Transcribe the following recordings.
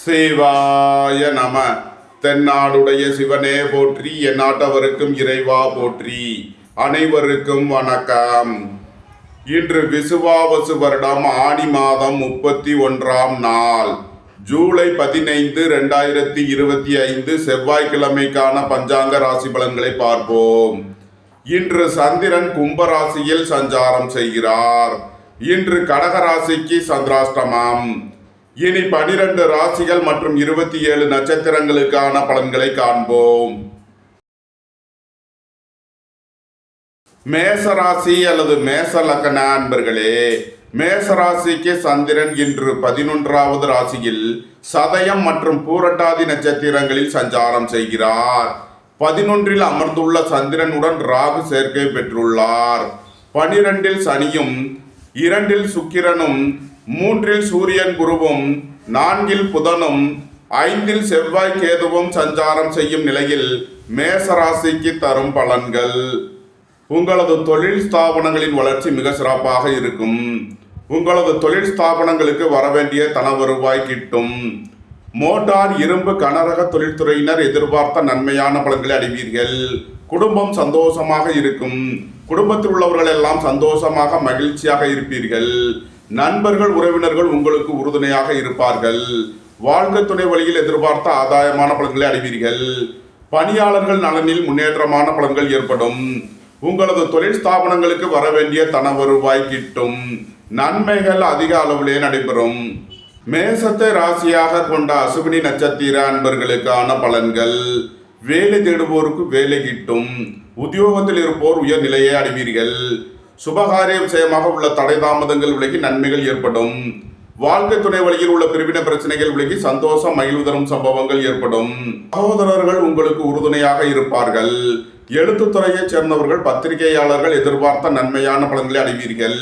சிவாய நம. தென்னாடுடைய சிவனே போற்றி, எந்நாட்டவருக்கும் இறைவா போற்றி. அனைவருக்கும் வணக்கம். இன்று விசுவாவசு வருடம் ஆடி மாதம் 31ஆம் நாள், ஜூலை 15, 2025 செவ்வாய்க்கிழமைக்கான பஞ்சாங்க ராசி பலன்களை பார்ப்போம். இன்று சந்திரன் கும்பராசியில் சஞ்சாரம் செய்கிறார். இன்று கடகராசிக்கு சந்திராஷ்டமம். இனி 12 ராசிகள் மற்றும் 27 நட்சத்திரங்களுக்கான பலன்களை காண்போம். மேசராசி அல்லது மேச லக்ன அன்பர்களே, மேசராசிக்கு சந்திரன் இன்று 11வது ராசியில் சதயம் மற்றும் பூரட்டாதி நட்சத்திரங்களில் சஞ்சாரம் செய்கிறார். 11இல் அமர்ந்துள்ள சந்திரனுடன் ராகு சேர்க்கை பெற்றுள்ளார். 12இல் சனியும், 2இல் சுக்கிரனும், 3இல் சூரியன் குருவும், 4இல் புதனும், 5இல் செவ்வாய் கேதுவும் சஞ்சாரம் செய்யும் நிலையில் மேசராசிக்கு தரும் பலன்கள். உங்களது தொழில் ஸ்தாபனங்களின் வளர்ச்சி மிக சிறப்பாக இருக்கும். உங்களது தொழில் ஸ்தாபனங்களுக்கு வரவேண்டிய தன வருவாய் கிட்டும். மோட்டார், இரும்பு, கனரக தொழில்துறையினர் எதிர்பார்த்த நன்மையான பலன்களை அடைவீர்கள். குடும்பம் சந்தோஷமாக இருக்கும். குடும்பத்தில் உள்ளவர்கள் எல்லாம் சந்தோஷமாக மகிழ்ச்சியாக இருப்பீர்கள். நண்பர்கள், உறவினர்கள் உங்களுக்கு உறுதுணையாக இருப்பார்கள். வாழ்க்கை துணை வழியில் எதிர்பார்த்த ஆதாயமான பலன்களை அடைவீர்கள். பணியாளர்கள் நலனில் முன்னேற்றமான பலன்கள் ஏற்படும். உங்களது தொழில் ஸ்தாபனங்களுக்கு வரவேண்டிய தன வருவாய் கிட்டும். நன்மைகள் அதிக அளவிலே நடைபெறும். மேசத்தை ராசியாக கொண்ட அசுவினி நட்சத்திர அன்பர்களுக்கான பலன்கள். வேலை தேடுவோருக்கு வேலை கிட்டும். உத்தியோகத்தில் இருப்போர் உயர் நிலையை அடைவீர்கள். சுபகாரிய விஷயமாக உள்ள தடை தாமதங்கள் விலகி நன்மைகள் ஏற்படும். வாழ்க்கை துணை வழியில் உள்ள பிரிவின பிரச்சனைகள் விலகி சந்தோஷம் மகிழ்வு தரும் சம்பவங்கள் ஏற்படும். சகோதரர்கள் உங்களுக்கு உறுதுணையாக இருப்பார்கள். எழுத்துத்துறையைச் சேர்ந்தவர்கள், பத்திரிகையாளர்கள் எதிர்பார்த்த நன்மையான பலன்களை அடைவீர்கள்.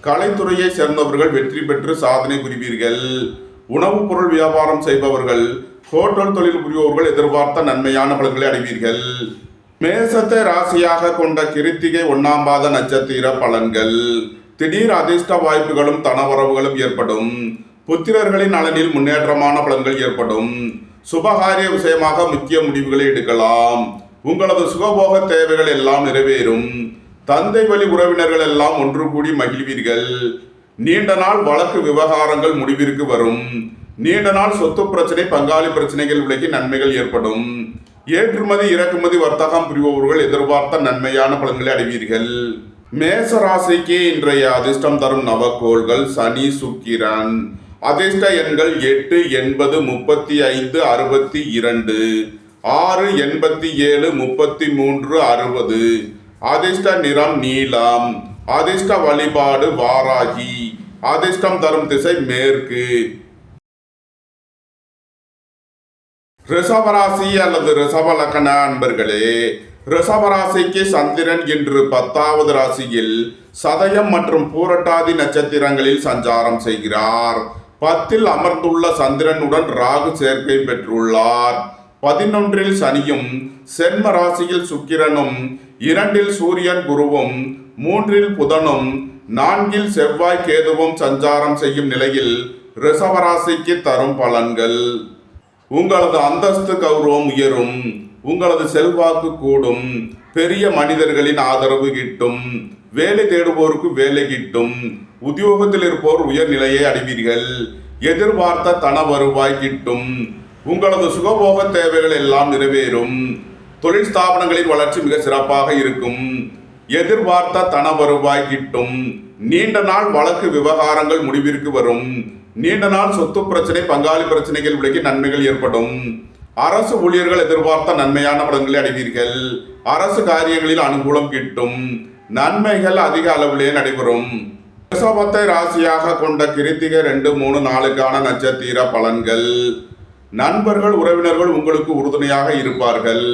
கலைத்துறையை சேர்ந்தவர்கள் வெற்றி பெற்று சாதனை புரிவீர்கள். உணவுப் பொருள் வியாபாரம் செய்பவர்கள், ஹோட்டல் தொழில் புரிபவர்கள் எதிர்பார்த்த நன்மையான பலன்களை அடைவீர்கள். மேசத்தை ராசியாக கொண்ட கிருத்திகை 1ஆம் பாத நட்சத்திர பலன்கள். திடீர் அதிர்ஷ்ட வாய்ப்புகளும் தனவரவுகளும் ஏற்படும். புத்திரர்களின் நலனில் முன்னேற்றமான பலன்கள் ஏற்படும். சுபகாரிய விஷயமாக முக்கிய முடிவுகளை எடுக்கலாம். உங்களது சுகபோக தேவைகள் எல்லாம் நிறைவேறும். தந்தை வழி உறவினர்கள் எல்லாம் ஒன்று கூடி மகிழ்வீர்கள். நீண்ட நாள் வழக்கு விவகாரங்கள் முடிவிற்கு வரும். நீண்ட நாள் சொத்து பிரச்சனை, பங்காளி பிரச்சனைகள் விலகி நன்மைகள் ஏற்படும். ஏற்றுமதி இறக்குமதி வர்த்தகம் புரிபவர்கள் எதிர்பார்த்த நன்மையான பலன்களை அடைவீர்கள். மேச ராசிக்கு இன்றைய அதிர்ஷ்டம் தரும் நவக்கோள்கள் சனி, சுக்கிரன். அதிர்ஷ்ட எண்கள் 8, 80, 35, 62, 6, 87, 33, 60. அதிர்ஷ்ட நிறம் நீலம். அதிர்ஷ்ட வழிபாடு வாராகி. அதிர்ஷ்டம் தரும் திசை மேற்கு. ரிஷபராசி அல்லது ரிஷப லக்ன அன்பர்களே, ரிஷபராசிக்கு சந்திரன் இன்று 10வது ராசியில் சதயம் மற்றும் பூரட்டாதி நட்சத்திரங்களில் சஞ்சாரம் செய்கிறார். 10இல் அமர்ந்துள்ள சந்திரனுடன் ராகு சேர்க்கை பெற்றுள்ளார். 11இல் சனியும், சென்ம ராசியில் சுக்கிரனும், 2இல் சூரியன் குருவும், 3இல் புதனும், 4இல் செவ்வாய் கேதுவும் சஞ்சாரம் செய்யும் நிலையில் ரிஷபராசிக்கு தரும் பலன்கள். உங்களது அந்தஸ்து கௌரவம் உயரும். உங்களது செல்வாக்கு கூடும். பெரிய மனிதர்களின் ஆதரவு கிட்டும். வேலை தேடுவோருக்கு வேலை கிட்டும். உத்தியோகத்தில் இருப்போர் உயர் நிலையை அடைவீர்கள். எதிர்பார்த்த தன வருவாய் கிட்டும். உங்களது சுகபோக தேவைகள் எல்லாம் நிறைவேறும். தொழில் ஸ்தாபனங்களின் வளர்ச்சி மிக சிறப்பாக இருக்கும். எதிர்பார்த்த தன வருவாய் கிட்டும். நீண்ட நாள் வழக்கு விவகாரங்கள் முடிவிற்கு வரும். நீண்ட நாள் சொத்து பிரச்சனை, பங்காளி பிரச்சனைகள் விலகி நன்மைகள் ஏற்படும். அரசு ஊழியர்கள் எதிர்பார்த்த நன்மையான பலன்களை அடைவீர்கள். அரசு காரியங்களில் அனுகூலம் கிட்டும். நன்மைகள் அதிக அளவிலே நடைபெறும். ரிஷபத்தை ராசியாக கொண்ட கிருத்திகை 2, 3, 4க்கான நட்சத்திர பலன்கள். நண்பர்கள், உறவினர்கள் உங்களுக்கு உறுதுணையாக இருப்பார்கள்.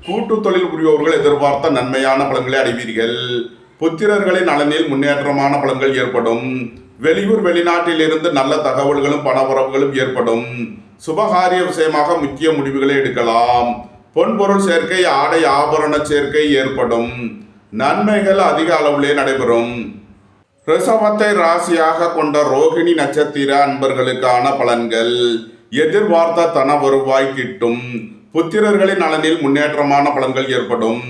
கூட்டு தொழில் புரிபவர்கள் எதிர்பார்த்த நன்மையான பலன்களை அடைவீர்கள். புத்திரர்களின் நலனில் முன்னேற்றமான பலன்கள் ஏற்படும். வெளியூர் வெளிநாட்டில் இருந்து நல்ல தகவல்களும் பணவரவுகளும் ஏற்படும். சுபகாரிய விஷயமாக முக்கிய முடிவுகளை எடுக்கலாம். பொன்பொருள் சேர்க்கை, ஆடை ஆபரண சேர்க்கை ஏற்படும். நன்மைகள் அதிக அளவிலே நடைபெறும். ரிஷபத்தை ராசியாக கொண்ட ரோகிணி நட்சத்திர அன்பர்களுக்கான பலன்கள். எதிர்பார்த்த தன வருவாய் கிட்டும். புத்திரர்களின் நலனில் முன்னேற்றமான பலன்கள் ஏற்படும்.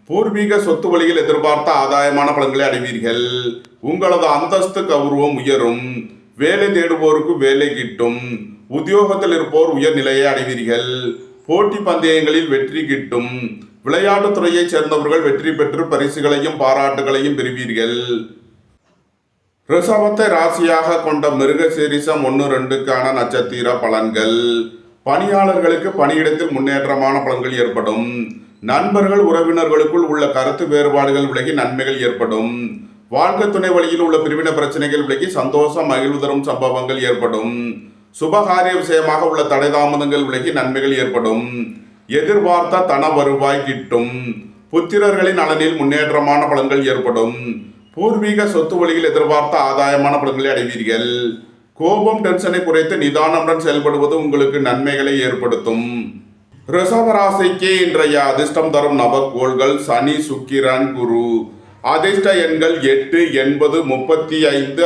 பூர்வீக சொத்து வழியில் எதிர்பார்த்த ஆதாயமான பலன்களை அடைவீர்கள். உங்களது அந்தஸ்து கௌரவம் உயரும். வேலை தேடுவோருக்கு வேலை கிட்டும். உத்தியோகத்தில் இருப்போர் உயர்நிலையை அடைவீர்கள். போட்டி பந்தயங்களில் வெற்றி கிட்டும். விளையாட்டுத் துறையைச் சேர்ந்தவர்கள் வெற்றி பெற்று பரிசுகளையும் பாராட்டுகளையும் பெறுவீர்கள். ரிஷபத்தை ராசியாக கொண்ட மிருகசீரிஷம் 1-2க்கான நட்சத்திர பலன்கள். பணியாளர்களுக்கு பணியிடத்தில் முன்னேற்றமான பலன்கள் ஏற்படும். நண்பர்கள் உறவினர்களுக்குள் உள்ள கருத்து வேறுபாடுகள் விலகி நன்மைகள் ஏற்படும். வாழ்க்கை துணை வழியில் உள்ள பிரிவின பிரச்சனைகள் விலகி சந்தோஷம் மகிழ்வு தரும் சம்பவங்கள் ஏற்படும். சுபகாரிய விஷயமாக உள்ள தடை தாமதங்கள் விலகி நன்மைகள் ஏற்படும். எதிர்பார்த்த தன வருவாய் கிட்டும். புத்திரர்களின் நலனில் முன்னேற்றமான பலன்கள் ஏற்படும். பூர்வீக சொத்து வழியில் எதிர்பார்த்த ஆதாயமான பலன்களை அடைவீர்கள். கோபம் டென்ஷனை குறைத்து நிதானமுடன் செயல்படுவது உங்களுக்கு நன்மைகளை ஏற்படுத்தும். ரிஷபராசிக்கு இன்றைய அதிர்ஷ்டம் தரும் நவக்கோள்கள் சனி, சுக்கிரன், குரு. அதிர்ஷ்ட எண்கள் 8, 80, 35, 62,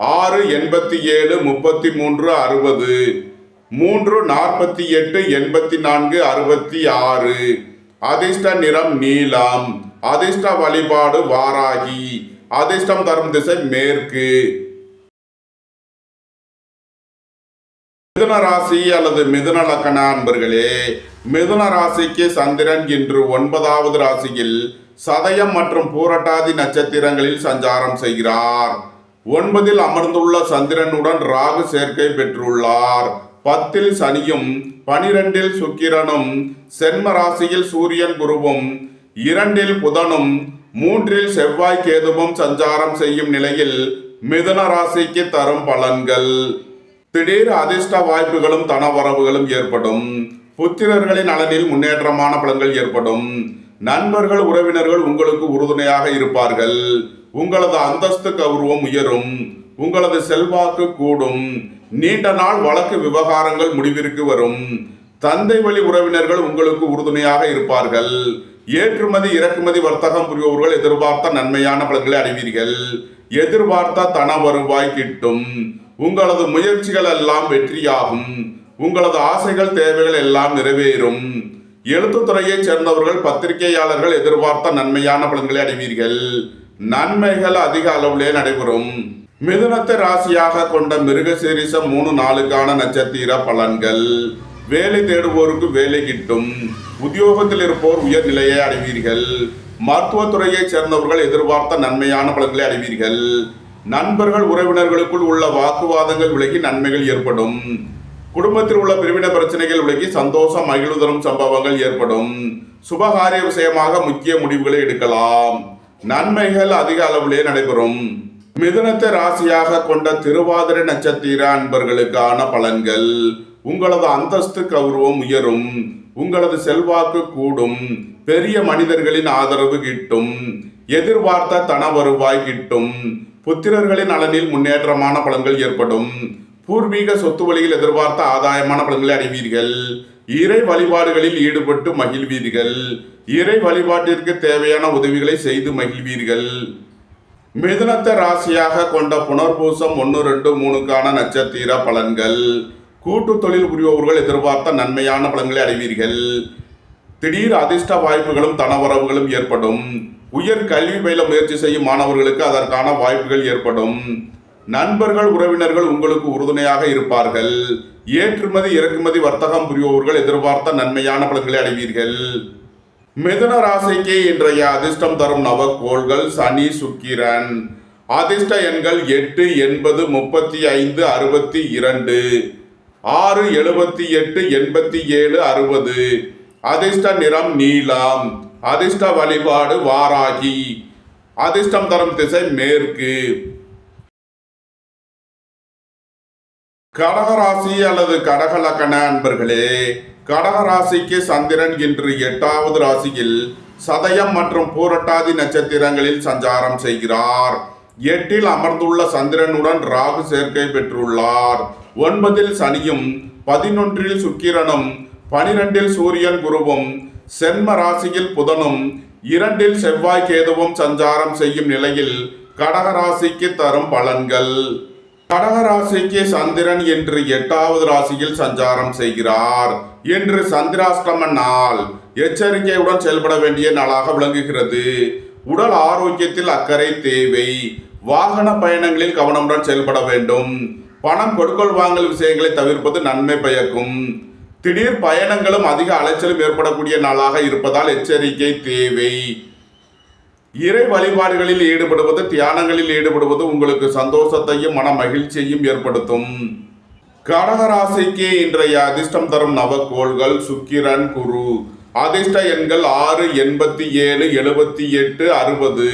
6, 87, 33, 60, 3, 48, 84, 66. அதிர்ஷ்ட நிறம் நீலம். அதிர்ஷ்ட வழிபாடு வாராகி. அதிர்ஷ்டம் தரும் திசை மேற்கு. மிதுன ராசி அல்லது மிதுன லக்கண அன்பர்களே, மிதுன ராசிக்கு சந்திரன் இன்று 9வது ராசியில் சதயம் மற்றும் பூரட்டாதி நட்சத்திரங்களில் சஞ்சாரம் செய்கிறார். 9ல் அமர்ந்துள்ள சந்திரனுடன் ராகு சேர்க்கை பெற்றுள்ளார். 10ல் சனியும் 12ல் சுக்கிரனும் சென்ம ராசியில் சூரியன் குருவும் 2ல் புதனும் 3ல் செவ்வாய் கேதுவும் சஞ்சாரம் செய்யும் நிலையில் மிதுன ராசிக்கு தரும் பலன்கள். திடீர் அதிர்ஷ்ட வாய்ப்புகளும் தனவரவுகளும் ஏற்படும். புத்திரர்களின் நலனில் முன்னேற்றமான பலன்கள் ஏற்படும். நண்பர்கள் உறவினர்கள் உங்களுக்கு உறுதுணையாக இருப்பார்கள். உங்களது அந்தஸ்து கௌரவம் உயரும். உங்களது செல்வாக்கு கூடும். நீண்ட நாள் வழக்கு விவகாரங்கள் முடிவிற்கு வரும். தந்தை வழி உறவினர்கள் உங்களுக்கு உறுதுணையாக இருப்பார்கள். ஏற்றுமதி இறக்குமதி வர்த்தகம் புரிபவர்கள் எதிர்பார்த்த நன்மையான பலன்களை அடைவீர்கள். எதிர்பார்த்த தன வருவாய் கிட்டும். உங்களது முயற்சிகள் எல்லாம் வெற்றியாகும். உங்களது ஆசைகள் தேவைகள் எல்லாம் நிறைவேறும். எழுத்துத்துறையைச் சேர்ந்தவர்கள் பத்திரிகையாளர்கள் எதிர்பார்த்த நன்மையான பலன்களை அடைவீர்கள். நன்மைகள் அதிக அளவிலே நடைபெறும். மிதுனத்தை ராசியாக கொண்ட மிருகசீரிஷம் 3-4க்கான நட்சத்திர பலன்கள். வேலை தேடுவோருக்கு வேலை கிட்டும். உத்தியோகத்தில் இருப்போர் உயர்நிலையை அடைவீர்கள். மருத்துவத்துறையைச் சேர்ந்தவர்கள் எதிர்பார்த்த நன்மையான பலன்களை அடைவீர்கள். நண்பர்கள் உறவினர்களுக்குள் உள்ள வாக்குவாதங்கள் விலகி நன்மைகள் ஏற்படும். குடும்பத்தில் உள்ள பிரிவின பிரச்சனைகள் விலகி சந்தோஷம் மகிழ்வு தரும் சம்பவங்கள் ஏற்படும். சுபகாரிய விஷயமாக முக்கிய முடிவுகளை எடுக்கலாம். நன்மைகள் அதிக அளவிலே நடைபெறும். மிதுனத்தை ராசியாக கொண்ட திருவாதிரை நட்சத்திர அன்பர்களுக்கான பலன்கள். உங்களது அந்தஸ்து கௌரவம் உயரும். உங்களது செல்வாக்கு கூடும். பெரிய மனிதர்களின் ஆதரவு கிட்டும். எதிர்பார்த்த தன வருவாய் கிட்டும். புத்திரர்களின் நலனில் முன்னேற்றமான பலன்கள் ஏற்படும். பூர்வீக சொத்து வழியில் எதிர்பார்த்த ஆதாயமான பலன்களை அடைவீர்கள். இறை வழிபாடுகளில் ஈடுபட்டு மகிழ்வீர்கள். இறை வழிபாட்டிற்கு தேவையான உதவிகளை செய்து மகிழ்வீர்கள். மிதுனத்தை ராசியாக கொண்ட புனர்பூசம் 1-2-3க்கான நட்சத்திர பலன்கள். கூட்டு தொழில் புரிபவர்கள் எதிர்பார்த்த நன்மையான பலன்களை அடைவீர்கள். திடீர் அதிர்ஷ்ட வாய்ப்புகளும் தனவரவுகளும் ஏற்படும். உயர் கல்வி பயில முயற்சி செய்யும் மாணவர்களுக்கு அதற்கான வாய்ப்புகள் ஏற்படும். நண்பர்கள் உறவினர்கள் உங்களுக்கு உறுதுணையாக இருப்பார்கள். ஏற்றுமதி இறக்குமதி வர்த்தகம் புரிபவர்கள் எதிர்பார்த்த நன்மையான பலன்களை அடைவீர்கள். மிதுன ராசிக்கு இன்றைய அதிர்ஷ்டம் தரும் நவக்கோள்கள் சனி, சுக்கிரன். அதிர்ஷ்ட எண்கள் 8, 80, 35, 62, 6, 78, 87, 60. அதிர்ஷ்ட நிறம் நீலம். அதிர்ஷ்ட வழிபாடு வாராகி. அதிர்ஷ்டம் தரும் திசை மேற்கு. கடகராசி அல்லது கடக லக்கண அன்பர்களே, கடகராசிக்கு சந்திரன் இன்று 8வது ராசியில் சதயம் மற்றும் பூரட்டாதி நட்சத்திரங்களில் சஞ்சாரம் செய்கிறார். 8ல் அமர்ந்துள்ள சந்திரனுடன் ராகு சேர்க்கை பெற்றுள்ளார். 9ல் சனியும் 11ல் சுக்கிரனும் 12ல் சூரியன் குருவும் சென்ம ராசியில் புதனும் 2ல் செவ்வாய் கேதுவும் சஞ்சாரம் செய்யும் நிலையில் கடகராசிக்கு தரும் பலன்கள். கடகராசிக்கு சந்திரன் என்று 8வது ராசியில் சஞ்சாரம் செய்கிறார். என்று சந்திராஷ்டம நாள். எச்சரிக்கையுடன் செயல்பட வேண்டிய நாளாக விளங்குகிறது. உடல் ஆரோக்கியத்தில் அக்கறை தேவை. வாகன பயணங்களில் கவனமுடன் செயல்பட வேண்டும். பணம் கொடுக்கல் வாங்கல் விஷயங்களை தவிர்ப்பது நன்மை பயக்கும். திடீர் பயணங்களும் அதிக அலைச்சலும் ஏற்படக்கூடிய நாளாக இருப்பதால் எச்சரிக்கை தேவை. இறை வழிபாடுகளில் ஈடுபடுவது, தியானங்களில் ஈடுபடுவது உங்களுக்கு சந்தோஷத்தையும் மன மகிழ்ச்சியையும் ஏற்படுத்தும். கடகராசிக்கு இன்றைய அதிர்ஷ்டம் தரும் நவக்கோள்கள் சுக்கிரன், குரு. அதிர்ஷ்ட எண்கள் 6, 87, 78, 60,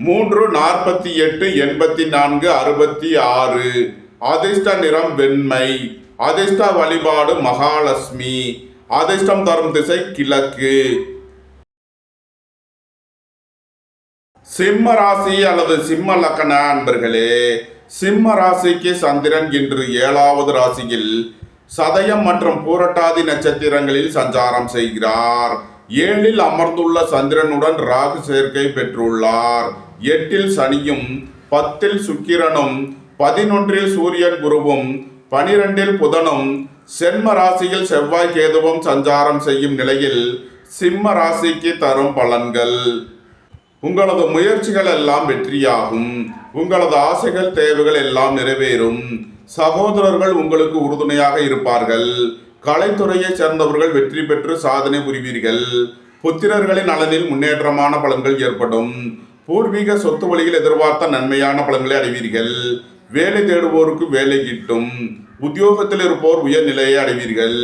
3, 48, 84, 66. அதிர்ஷ்ட நிறம் வெண்மை. அதிர்ஷ்ட வழிபாடு மகாலட்சுமி. அதிர்ஷ்டம் தரும் திசை கிழக்கு. சிம்ம ராசி அல்லது சிம்ம லக்கண அன்பர்களே, சிம்ம ராசிக்கு சந்திரன் இன்று 7வது ராசியில் சதயம் மற்றும் பூரட்டாதி நட்சத்திரங்களில் சஞ்சாரம் செய்கிறார். 7ல் அமர்ந்துள்ள சந்திரனுடன் ராகு சேர்க்கை பெற்றுள்ளார். 8ல் சனியும், 10ல் சுக்கிரனும், 11ல் சூரியன் குருவும், 12ல் புதனும், சென்ம ராசியில் செவ்வாய் கேதுவும் சஞ்சாரம் செய்யும் நிலையில் சிம்ம ராசிக்கு தரும் பலன்கள். உங்களது முயற்சிகள் எல்லாம் வெற்றியாகும். உங்களது ஆசைகள், தேவைகள் எல்லாம் நிறைவேறும். சகோதரர்கள் உங்களுக்கு உறுதுணையாக இருப்பார்கள். கலைத்துறையை சேர்ந்தவர்கள் வெற்றி பெற்று சாதனை புரிவீர்கள். புத்திரர்களின் நலனில் முன்னேற்றமான பலன்கள் ஏற்படும். பூர்வீக சொத்து வழியில் எதிர்பார்த்த நன்மையான பலன்களை அடைவீர்கள். வேலை தேடுவோருக்கு வேலை கிட்டும். உத்தியோகத்தில் இருப்போர் உயர்நிலையை அடைவீர்கள்.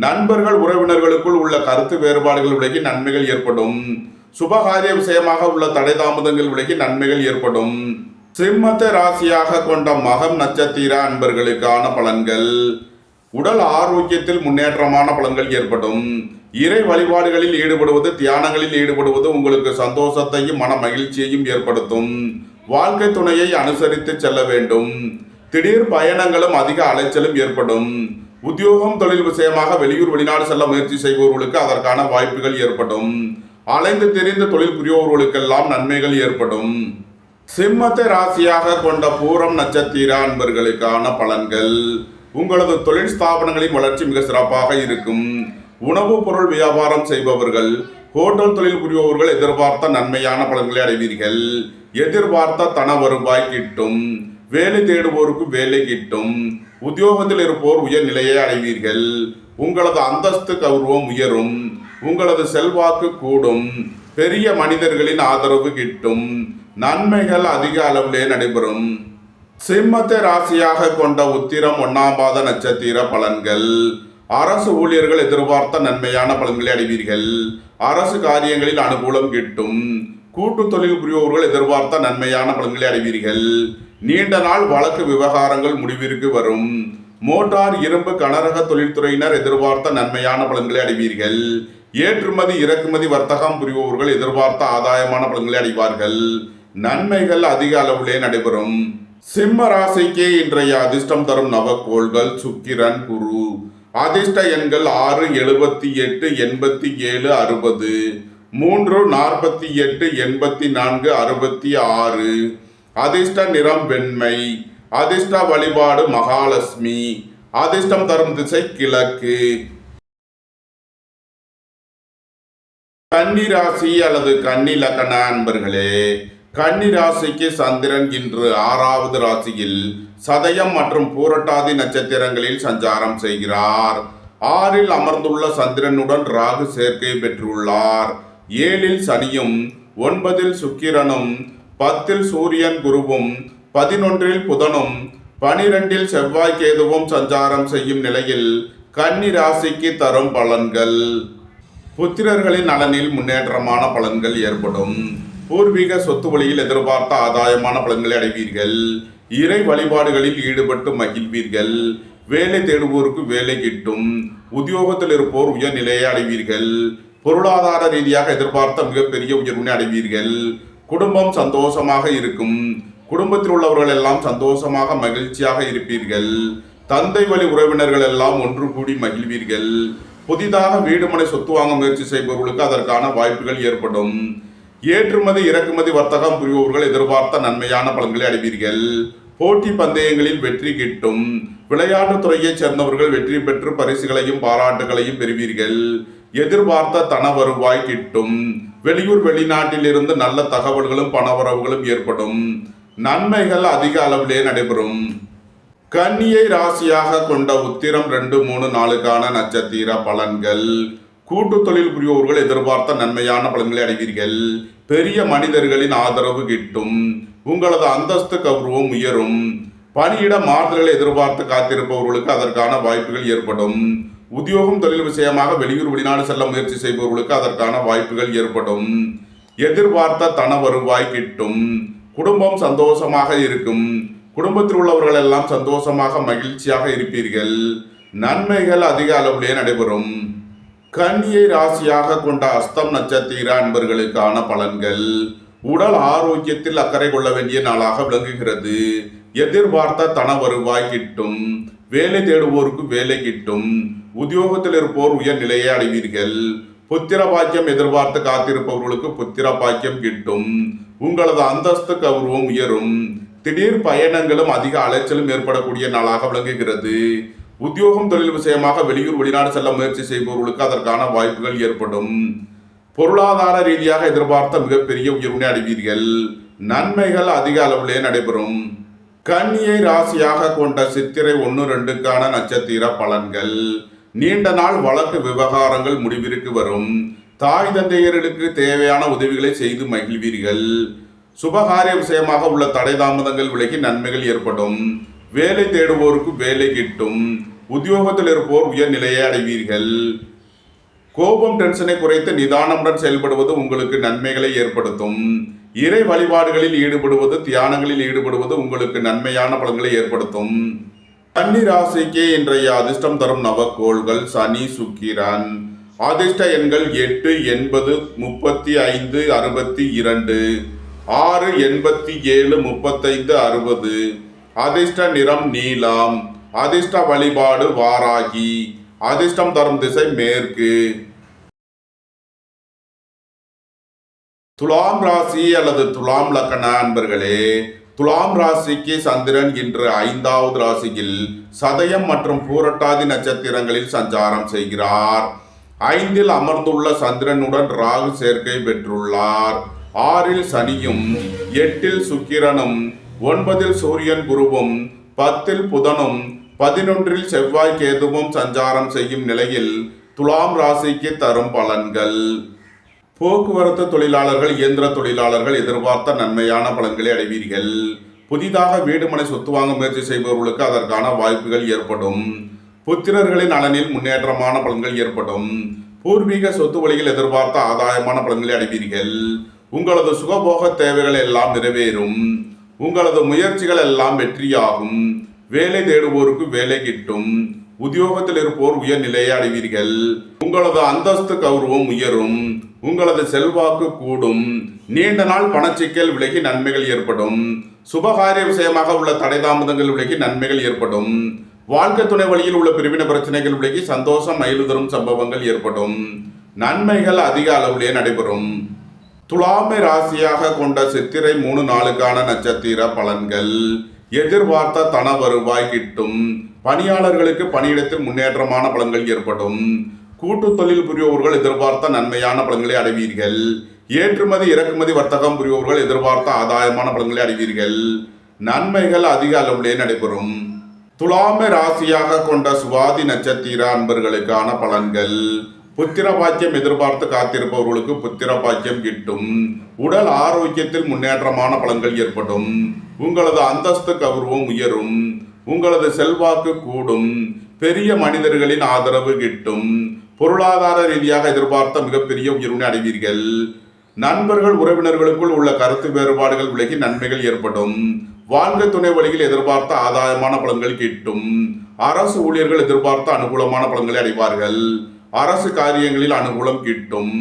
நண்பர்கள், உறவினர்களுக்குள் உள்ள கருத்து வேறுபாடுகள் விலகி நன்மைகள் ஏற்படும். சுபகாரிய விஷயமாக உள்ள தடை தாமதங்கள் விலகி நன்மைகள் ஏற்படும். சிம்மத்தை ராசியாக கொண்ட மகம் நட்சத்திர அன்பர்களுக்கான பலன்கள். உடல் ஆரோக்கியத்தில் முன்னேற்றமான பலன்கள் ஏற்படும். இறை வழிபாடுகளில் ஈடுபடுவது, தியானங்களில் ஈடுபடுவது உங்களுக்கு சந்தோஷத்தையும் மன மகிழ்ச்சியையும் ஏற்படுத்தும். வாழ்க்கை துணையை அனுசரித்து செல்ல வேண்டும். திடீர் பயணங்களும் அதிக அலைச்சலும் ஏற்படும். உத்தியோகம், தொழில் விஷயமாக வெளியூர், வெளிநாடு செல்ல முயற்சி செய்பவர்களுக்கு அதற்கான வாய்ப்புகள் ஏற்படும். அலைந்து தெரிந்த தொழில் புரியோர்களுக்கெல்லாம் நன்மைகள் ஏற்படும். சிம்மத்தை ராசியாக கொண்ட பூரம் நட்சத்திர அன்பர்களுக்கான பலன்கள். உங்களது தொழில் ஸ்தாபனங்களின் வளர்ச்சி மிக சிறப்பாக இருக்கும். உணவுப் பொருள் வியாபாரம் செய்பவர்கள், ஹோட்டல் தொழில் புரிபவர்கள் எதிர்பார்த்த நன்மையான பலன்களை அடைவீர்கள். எதிர்பார்த்த தன வருவாய் கிட்டும். வேலை தேடுவோருக்கு வேலை கிட்டும். உத்தியோகத்தில் இருப்போர் உயர் நிலையை அடைவீர்கள். உங்களது அந்தஸ்து, கௌரவம் உயரும். உங்களது செல்வாக்கு கூடும். பெரிய மனிதர்களின் ஆதரவு கிட்டும். நன்மைகள் அதிக அளவிலே நடைபெறும். சிம்மத்தை ராசியாக கொண்ட உத்திரம் 1ஆம் பாத நட்சத்திர பலன்கள். அரசு ஊழியர்கள் எதிர்பார்த்த நன்மையான பலன்களை அடைவீர்கள். அரசு காரியங்களில் அனுகூலம் கிட்டும். கூட்டு தொழில் புரிபவர்கள் எதிர்பார்த்த நன்மையான பலன்களை அடைவீர்கள். நீண்ட நாள் வழக்கு விவகாரங்கள் முடிவிற்கு வரும். மோட்டார், இரும்பு, கனரக தொழில்துறையினர் எதிர்பார்த்த நன்மையான பலன்களை அடைவீர்கள். ஏற்றுமதி, இறக்குமதி வர்த்தகம் புரிபவர்கள் எதிர்பார்த்த ஆதாயமான பலன்களை அடைவார்கள். நன்மைகள் அதிக அளவிலே நடைபெறும். சிம்ம ராசிக்கு இன்றைய அதிர்ஷ்டம் தரும் நவக்கோள்கள் சுக்கிரன், குரு. அதிர்ஷ்ட எண்கள் 6, 78, 87, 60, 3, 48, 84, 66. அதிர்ஷ்ட நிறம் வெண்மை. அதிர்ஷ்ட வழிபாடு மகாலட்சுமி. அதிர்ஷ்டம் தரும் திசை கிழக்கு. கன்னி ராசி அல்லது கன்னி லக்கண அன்பர்களே, கன்னி ராசிக்கு சந்திரன் இன்று 6வது ராசியில் சதயம் மற்றும் பூரட்டாதி நட்சத்திரங்களில் சஞ்சாரம் செய்கிறார். 6ல் அமர்ந்துள்ள சந்திரனுடன் ராகு சேர்க்கை பெற்றுள்ளார். 7ல் சனியும், 9ல் சுக்கிரனும், 10ல் சூரியன் குருவும், 11ல் புதனும், 12ல் செவ்வாய் கேதுவும் சஞ்சாரம் செய்யும் நிலையில் கன்னி ராசிக்கு தரும் பலன்கள். புத்திரர்களின் நலனில் முன்னேற்றமான பலன்கள் ஏற்படும். பூர்வீக சொத்து வழியில் எதிர்பார்த்த ஆதாயமான பலன்களை அடைவீர்கள். இறை வழிபாடுகளில் ஈடுபட்டு மகிழ்வீர்கள். வேலை தேடுவோருக்கு வேலை கிட்டும். உத்தியோகத்தில் இருப்போர் உயர் நிலையை அடைவீர்கள். பொருளாதார ரீதியாக எதிர்பார்த்த மிகப்பெரிய உயர்வினை அடைவீர்கள். குடும்பம் சந்தோஷமாக இருக்கும். குடும்பத்தில் உள்ளவர்கள் எல்லாம் சந்தோஷமாக மகிழ்ச்சியாக இருப்பீர்கள். தந்தை வழி உறவினர்கள் எல்லாம் ஒன்று கூடி மகிழ்வீர்கள். புதிதாக வீடுமனை சொத்து வாங்க முயற்சி செய்பவர்களுக்கு அதற்கான வாய்ப்புகள் ஏற்படும். ஏற்றுமதி, இறக்குமதி வர்த்தகம் புரிபவர்கள் எதிர்பார்த்த நன்மையான பலன்களை அடைவீர்கள். போட்டி பந்தயங்களில் வெற்றி கிட்டும். விளையாட்டுத் துறையைச் சேர்ந்தவர்கள் வெற்றி பெற்று பரிசுகளையும் பாராட்டுகளையும் பெறுவீர்கள். எதிர்பார்த்த தன வருவாய் கிட்டும். வெளியூர் வெளிநாட்டில் இருந்து நல்ல தகவல்களும் பணவரவுகளும் ஏற்படும். நன்மைகள் அதிக அளவிலே நடைபெறும். கன்னியை ராசியாக கொண்ட உத்திரம் 2, 3, 4 நட்சத்திர பலன்கள். கூட்டு தொழில் புரிவோர்கள் எதிர்பார்த்த நன்மையான பலன்களை அடைவீர்கள். பெரிய மனிதர்களின் ஆதரவு கிட்டும். உங்களது அந்தஸ்து கௌரவம் உயரும். பணியிட மாறுதல்களை எதிர்பார்த்து காத்திருப்பவர்களுக்கு அதற்கான வாய்ப்புகள் ஏற்படும். உத்தியோகம் தொழில் விஷயமாக வெளியூர் வெளிநாடு செல்ல முயற்சி செய்பவர்களுக்கு அதற்கான வாய்ப்புகள் ஏற்படும். எதிர்பார்த்த தன வருவாய் கிட்டும். குடும்பம் சந்தோஷமாக இருக்கும். குடும்பத்தில் உள்ளவர்கள் எல்லாம் சந்தோஷமாக மகிழ்ச்சியாக இருப்பீர்கள். நன்மைகள் அதிக அளவிலே நடைபெறும். கன்னியை ராசியாக கொண்ட அஸ்தம் நட்சத்திர அன்பர்களுக்கான பலன்கள். உடல் ஆரோக்கியத்தில் அக்கறை கொள்ள வேண்டிய நாளாக விளங்குகிறது. எதிர்பார்த்த தன வருவாய் கிட்டும். வேலை தேடுவோருக்கு வேலை கிட்டும். உத்தியோகத்தில் இருப்போர் உயர் நிலையை அடைவீர்கள். புத்திர பாக்கியம் எதிர்பார்த்து காத்திருப்பவர்களுக்கு புத்திர பாக்கியம் கிட்டும். உங்களது அந்தஸ்து கௌரவம் உயரும். திடீர் பயணங்களும் அதிக அலைச்சலும் ஏற்படக்கூடிய நாளாக விளங்குகிறது. உத்தியோகம் தொழில் விஷயமாக வெளியூர் வெளிநாடு செல்ல முயற்சி செய்பவர்களுக்கு அதற்கான வாய்ப்புகள் ஏற்படும். பொருளாதார ரீதியாக எதிர்பார்த்த மிகப்பெரிய உயர்வினை அடைவீர்கள். நன்மைகள் அதிக அளவிலே நடைபெறும். கன்னியை ராசியாக கொண்ட சித்திரை 1, 2 நட்சத்திர பலன்கள். நீண்ட நாள் வழக்கு விவகாரங்கள் முடிவிற்கு வரும். தாய் தந்தையர்களுக்கு தேவையான உதவிகளை செய்து மகிழ்வீர்கள். சுபகாரிய விஷயமாக உள்ள தடை தாமதங்கள் விலகி நன்மைகள் ஏற்படும். வேலை தேடுவோருக்கு வேலை கிட்டும். உத்தியோகத்தில் இருப்போர் உயர் நிலையை அடைவீர்கள். கோபம் டென்ஷனை குறைத்து நிதானமுடன் செயல்படுவது உங்களுக்கு நன்மைகளை ஏற்படுத்தும். இறை வழிபாடுகளில் ஈடுபடுவது தியானங்களில் ஈடுபடுவது உங்களுக்கு நன்மையான பலன்களை ஏற்படுத்தும். கன்னி ராசிக்கு இன்றைய அதிர்ஷ்டம் தரும் நவக்கோள்கள் சனி, சுக்கிரன். அதிர்ஷ்ட எண்கள் 8, 80, 35, 62, 6, 87, 35, 60. அதிர்ஷ்ட நிறம் நீலம். அதிர்ஷ்ட வழிபாடு வாராகி. அதிர்ஷ்டம் தரும் திசை மேற்கு. துலாம் ராசி அல்லது துலாம் லக்ன அன்பர்களே, துலாம் ராசிக்கு சந்திரன் இன்று 5வது ராசியில் சதயம் மற்றும் பூரட்டாதி நட்சத்திரங்களில் சஞ்சாரம் செய்கிறார். 5இல் அமர்ந்துள்ள சந்திரனுடன் ராகு சேர்க்கை பெற்றுள்ளார். 6இல் சனியும், 8இல் சுக்கிரனும், 9இல் சூரியன் குருவும், 10இல் புதனும், 11இல் செவ்வாய் கேதுவும் சஞ்சாரம் செய்யும் நிலையில் துலாம் ராசிக்கு தரும் பலன்கள். போக்குவரத்து தொழிலாளர்கள், இயந்திர தொழிலாளர்கள் எதிர்பார்த்த நன்மையான பலன்களை அடைவீர்கள். புதிதாக வீடு மனை சொத்து வாங்க முயற்சி செய்பவர்களுக்கு அதற்கான வாய்ப்புகள் ஏற்படும். புத்திரர்களின் நலனில் முன்னேற்றமான பலன்கள் ஏற்படும். பூர்வீக சொத்து வழியில் எதிர்பார்த்த ஆதாயமான பலன்களை அடைவீர்கள். உங்களது சுகபோக தேவைகள் எல்லாம் நிறைவேறும். உங்களது முயற்சிகள் எல்லாம் வெற்றியாகும். வேலை தேடுவோருக்கு வேலை கிட்டும். உத்தியோகத்தில் இருப்போர் உயர் நிலையை அடைவீர்கள். உங்களது அந்தஸ்து கௌரவம் உயரும். உங்களது செல்வாக்கு கூடும். நீண்ட நாள் பணச்சிக்கல் விலகி நன்மைகள் ஏற்படும். சுபகாரிய விஷயமாக உள்ள தடை தாமதங்கள் விலகி நன்மைகள் ஏற்படும். வாழ்க்கை துணை வழியில் உள்ள பிரிவின பிரச்சனைகள் விலகி சந்தோஷம் மகிழ்வு தரும் சம்பவங்கள் ஏற்படும். நன்மைகள் அதிக அளவிலே நடைபெறும். துலாமை ராசியாக கொண்ட சித்திரை 3, 4 நட்சத்திர பலன்கள். எதிர்பார்த்த தன வருவாய் கிட்டும். பணியாளர்களுக்கு பணியிடத்தில் முன்னேற்றமான பலன்கள் ஏற்படும். கூட்டு தொழில் புரியோர்கள் எதிர்பார்த்த நன்மையான பலன்களை அடைவீர்கள். ஏற்றுமதி இறக்குமதி வர்த்தகம் புரியோர்கள் எதிர்பார்த்த ஆதாயமான பலன்களை அடைவீர்கள். நன்மைகள் அதிக அளவிலே நடைபெறும். துலாமை ராசியாக கொண்ட சுவாதி நட்சத்திர அன்பர்களுக்கான பலன்கள். புத்திர பாக்கியம் எதிர்பார்த்து காத்திருப்பவர்களுக்கு புத்திர பாக்கியம் கிட்டும். உடல் ஆரோக்கியத்தில் முன்னேற்றமான பலன்கள் ஏற்படும். உங்களது அந்தஸ்து கௌரவம் உயரும். உங்களது செல்வாக்கு கூடும். பெரிய மனிதர்களின் ஆதரவு கிட்டும். பொருளாதார ரீதியாக எதிர்பார்த்த மிகப்பெரிய உயர்வினை அடைவீர்கள். நண்பர்கள் உறவினர்களுக்குள் உள்ள கருத்து வேறுபாடுகள் விலகி நன்மைகள் ஏற்படும். வாழ்க்கை துணை வழியில் எதிர்பார்த்த ஆதாயமான பலன்கள் கிட்டும். அரசு ஊழியர்கள் எதிர்பார்த்த அனுகூலமான பலன்களை அடைவார்கள். அரசு காரியங்களில் அனுகூலம் கிட்டும்.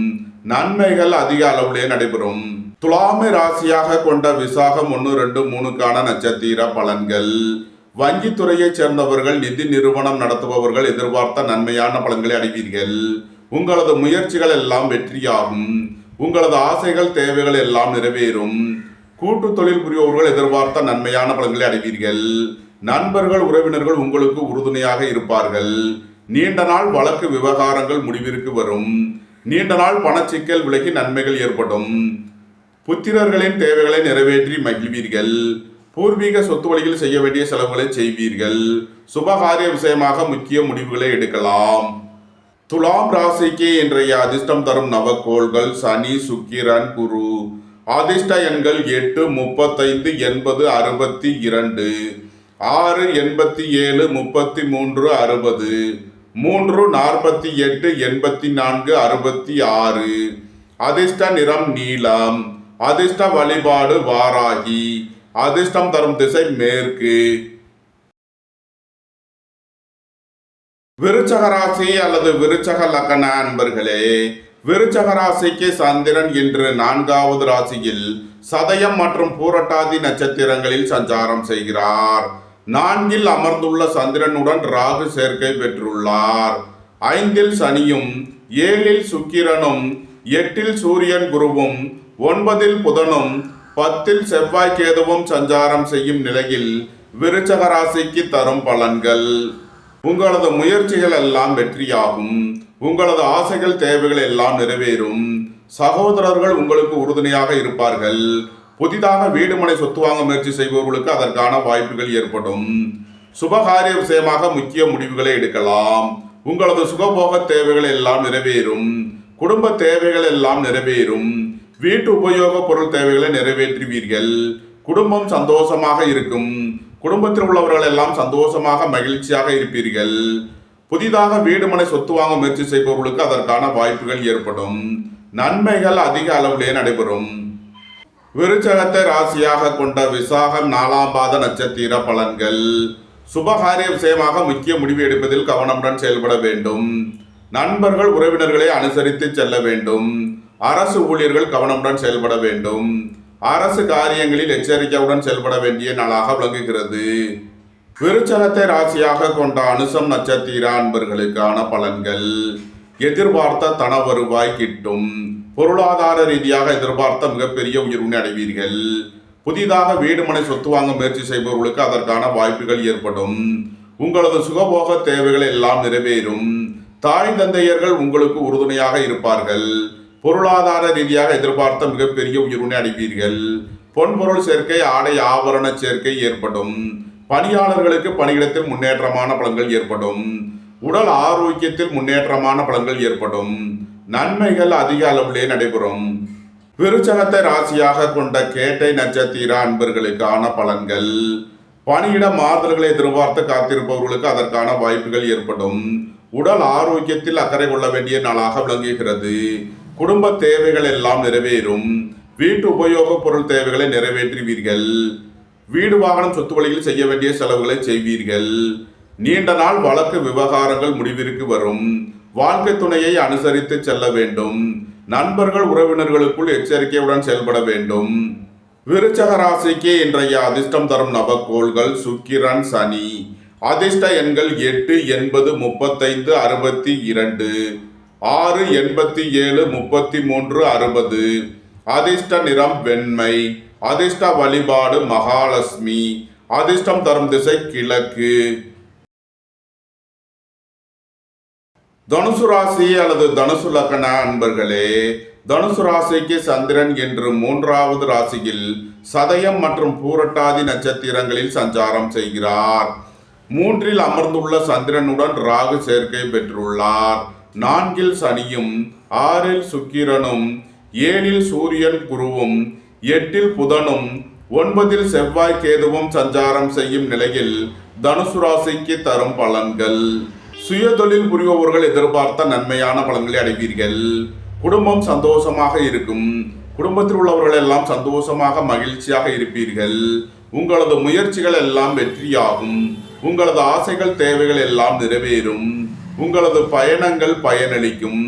நன்மைகள் அதிக அளவிலே நடைபெறும். துலாமை ராசியாக கொண்ட விசாகம் 1, 2, 3 நட்சத்திர பலன்கள். வங்கித்துறையைச் சேர்ந்தவர்கள், நிதி நிறுவனம் நடத்துபவர்கள் எதிர்பார்த்த நன்மையான பலன்களை அடைவீர்கள். உங்களது முயற்சிகள் எல்லாம் வெற்றியாகும். உங்களது ஆசைகள் தேவைகள் எல்லாம் நிறைவேறும். கூட்டு தொழில் புரிபவர்கள் எதிர்பார்த்த நன்மையான பலன்களை அடைவீர்கள். நண்பர்கள் உறவினர்கள் உங்களுக்கு உறுதுணையாக இருப்பார்கள். நீண்ட நாள் வழக்கு விவகாரங்கள் முடிவிற்கு வரும். நீண்ட நாள் பணச்சிக்கல் விலகி நன்மைகள் ஏற்படும். புத்திரர்களின் தேவைகளை நிறைவேற்றி மகிழ்வீர்கள். பூர்வீக சொத்து வழியில் செய்ய வேண்டிய செலவுகளை செய்வீர்கள். சுபகாரிய விஷயமாக முக்கிய முடிவுகளை எடுக்கலாம். துலாம் ராசிக்கு இன்றைய அதிர்ஷ்டம் தரும் நவக்கோள்கள் சனி, சுக்கிரன், குரு. அதிர்ஷ்ட எண்கள் 8, 35, 80, 62, 6, 87, 33, 60, 3, 48, 84, 66. அதிர்ஷ்ட நிறம் நீலம். அதிர்ஷ்ட வழிபாடு வாராகி. அதிர்ஷ்டம் தரும் திசை மேற்கு. விருச்சக ராசி அல்லது விருச்சக லக்ன அன்பர்களே, விருச்சக ராசிக்கு சந்திரன் இன்று 4வது ராசியில் சதயம் மற்றும் பூரட்டாதி நட்சத்திரங்களில் சஞ்சாரம் செய்கிறார். 4ல் அமர்ந்துள்ள சந்திரனுடன் ராகு சேர்க்கை பெற்றுள்ளார். 5ல் சனியும், 7ல் சுக்கிரனும், 8ல் சூரியன் குருவும், 9ல் புதனும், 10ல் செவ்வாய் கேதுவும் சஞ்சாரம் செய்யும் நிலையில் விருச்சக ராசிக்கு தரும் பலன்கள். உங்களது முயற்சிகள் எல்லாம் வெற்றியாகும். உங்களது ஆசைகள் தேவைகள் எல்லாம் நிறைவேறும். சகோதரர்கள் உங்களுக்கு உறுதுணையாக இருப்பார்கள். புதிதாக வீடு மனை சொத்து வாங்க முயற்சி செய்பவர்களுக்கு அதற்கான வாய்ப்புகள் ஏற்படும். சுபகாரிய விஷயமாக முக்கிய முடிவுகளை எடுக்கலாம். உங்களது சுகபோக தேவைகள் எல்லாம் நிறைவேறும். குடும்ப தேவைகள் எல்லாம் நிறைவேறும். வீட்டு உபயோக பொருள் தேவைகளை நிறைவேற்றுவீர்கள். குடும்பம் சந்தோஷமாக இருக்கும். குடும்பத்தில் உள்ளவர்கள் எல்லாம் சந்தோஷமாக மகிழ்ச்சியாக இருப்பீர்கள். புதிதாக வீடு மனை சொத்து வாங்க முயற்சி செய்பவர்களுக்கு அதற்கான வாய்ப்புகள் ஏற்படும். நன்மைகள் அதிக அளவிலே நடைபெறும். விருச்சகத்தை ராசியாக கொண்ட விசாகம் 4ஆம் பாத நட்சத்திர பலன்கள். சுபகாரிய விஷயமாக முக்கிய முடிவு எடுப்பதில் கவனமுடன் செயல்பட வேண்டும். நண்பர்கள் உறவினர்களை அனுசரித்து செல்ல வேண்டும். அரசு ஊழியர்கள் கவனமுடன் செயல்பட வேண்டும். அரசு காரியங்களில் எச்சரிக்கையுடன் செயல்பட வேண்டிய நாளாக விளங்குகிறது. விருச்சகத்தை ராசியாக கொண்ட அனுசம் நட்சத்திர அன்பர்களுக்கான பலன்கள். எதிர்பார்த்த தன வருவாய் கிட்டும். பொருளாதார ரீதியாக எதிர்பார்த்த மிகப்பெரிய உயர்வினை அடைவீர்கள். புதிதாக வீடு மனை சொத்து வாங்க முயற்சி செய்பவர்களுக்கு அதற்கான வாய்ப்புகள் ஏற்படும். உங்களது சுகபோக தேவைகள் எல்லாம் நிறைவேறும். தாய் தந்தையர்கள் உங்களுக்கு உறுதுணையாக இருப்பார்கள். பொருளாதார ரீதியாக எதிர்பார்த்த மிகப்பெரிய உயர்வினை அடைவீர்கள். பொன்பொருள் சேர்க்கை, ஆடை ஆபரண சேர்க்கை ஏற்படும். பணியாளர்களுக்கு பணியிடத்தில் முன்னேற்றமான பலன்கள் ஏற்படும். உடல் ஆரோக்கியத்தில் முன்னேற்றமான பலன்கள் ஏற்படும். நன்மைகள் அதிக அளவிலே நடைபெறும். விருச்சகத்தை ராசியாக கொண்ட கேட்டை நட்சத்திர அன்பர்களுக்கான பலன்கள். பணியிட மாறுதல்களை எதிர்பார்த்து காத்திருப்பவர்களுக்கு அதற்கான வாய்ப்புகள் ஏற்படும். உடல் ஆரோக்கியத்தில் அக்கறை கொள்ள வேண்டிய நாளாக விளங்குகிறது. குடும்ப தேவைகள் எல்லாம் நிறைவேறும். வீட்டு உபயோக பொருள் தேவைகளை நிறைவேற்றுவீர்கள். வீடு வாகனம் சொத்து வழியில் செய்ய வேண்டிய செலவுகளை செய்வீர்கள். நீண்ட நாள் வழக்கு விவகாரங்கள் முடிவிற்கு வரும். வாழ்க்கை துணையை அனுசரித்து செல்ல வேண்டும். நண்பர்கள் உறவினர்களுக்குள் எச்சரிக்கையுடன் செயல்பட வேண்டும். விருச்சக ராசிக்கு இன்றைய அதிர்ஷ்டம் தரும் நவக்கோள்கள் சுக்கிரன், சனி. அதிர்ஷ்ட எண்கள் 8, 80, 35, 62, 6, 87, 33, 60. அதிர்ஷ்ட நிறம் வெண்மை. அதிர்ஷ்ட வழிபாடு மகாலட்சுமி. அதிர்ஷ்டம் தரும் திசை கிழக்கு. தனுசு ராசி அல்லது தனுசு லக்ன அன்பர்களே, தனுசு ராசிக்கு சந்திரன் என்று 3வது ராசியில் சதயம் மற்றும் பூரட்டாதி நட்சத்திரங்களில் சஞ்சாரம் செய்கிறார். 3ல் அமர்ந்துள்ள சந்திரனுடன் ராகு சேர்க்கை பெற்றுள்ளார். 4ல் சனியும், 6ல் சுக்கிரனும், 7ல் சூரியன் குருவும், 8ல் புதனும், 9ல் செவ்வாய் கேதுவும் சஞ்சாரம் செய்யும் நிலையில் தனுசு ராசிக்கு தரும் பலன்கள். சுய தொழில் புரிபவர்கள் எதிர்பார்த்த நன்மையான பலன்களை அடைவீர்கள். குடும்பம் சந்தோஷமாக இருக்கும். குடும்பத்தில் உள்ளவர்கள் எல்லாம் சந்தோஷமாக மகிழ்ச்சியாக இருப்பீர்கள். உங்களது முயற்சிகள் எல்லாம் வெற்றியாகும். உங்களது ஆசைகள் தேவைகள் எல்லாம் நிறைவேறும். உங்களது பயணங்கள் பயனளிக்கும்.